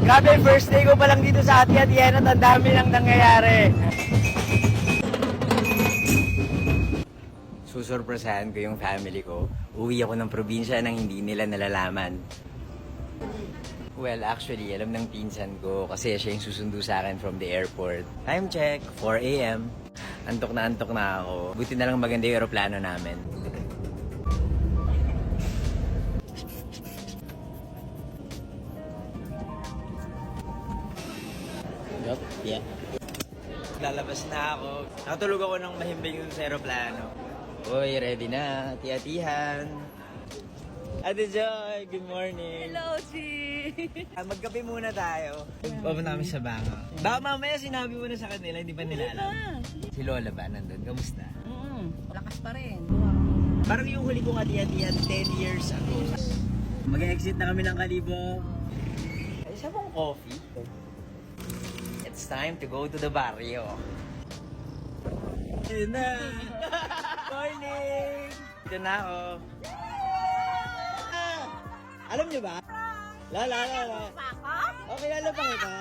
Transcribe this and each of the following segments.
Grabe, first day ko pa lang dito sa Ati-Atian at ang dami lang nangyayari. Susurpresahan ko yung family ko. Uwi ako ng probinsya nang hindi nila nalalaman. Well, actually, alam ng pinsan ko kasi siya yung susundo sa akin from the airport. Time check, 4 a.m. Antok na ako. Buti na lang maganda yung aeroplano namin. Yup, yeah. Lalabas na ako. Nakatulog ako ng mahimbing dun sa aeroplano. Uy, ready na. Ati-atihan. Ate Joy, good morning. Hello, Chi! Magkape muna tayo. Papunta kami sa banga. Baka mamaya sinabi mo na sa kanila, hindi pa nila alam. Si Lola ba nandun? Kamusta? Lakas pa rin. Parang yung huli kong ati-atihan 10 years ago. Mag-exit na kami ng Kalibo. Ay, isa pong coffee. It's time to go to the barrio. Yun na! Morning! Ito na ako. Alam niyo ba? La. Okay, alam pa kita.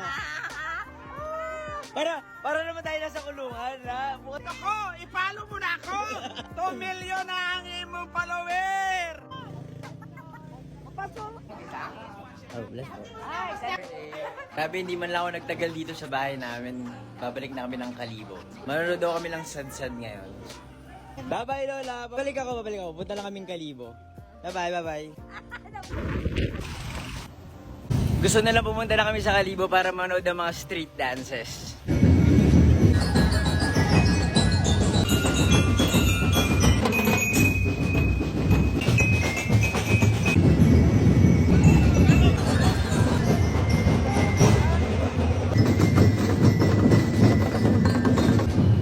Para naman tayo nasa kulungan, ha? Ako, ipalo mo na ako! 2 million na ang imong follower! Oh, bless po. Grabe, hindi man lang ako nagtagal dito sa bahay namin. Babalik na kami ng Kalibo. Manonood daw kami ng sad-sad ngayon. Bye-bye, Lola. Babalik ako. Punta lang kaming Kalibo. Bye-bye. Gusto na lang pumunta na kami sa Kalibo para manood ng mga street dances.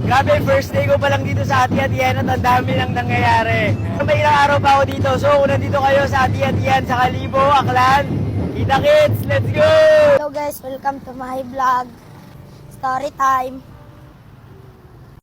Grabe, first day ko pa lang dito sa Ati-Atian at ang dami lang nangyayari. May ilang araw pa ako dito. So, kung nandito kayo sa Ati-Atian, sa Kalibo, Aklan, kita kits, let's go! Hello guys, welcome to my vlog. Story time.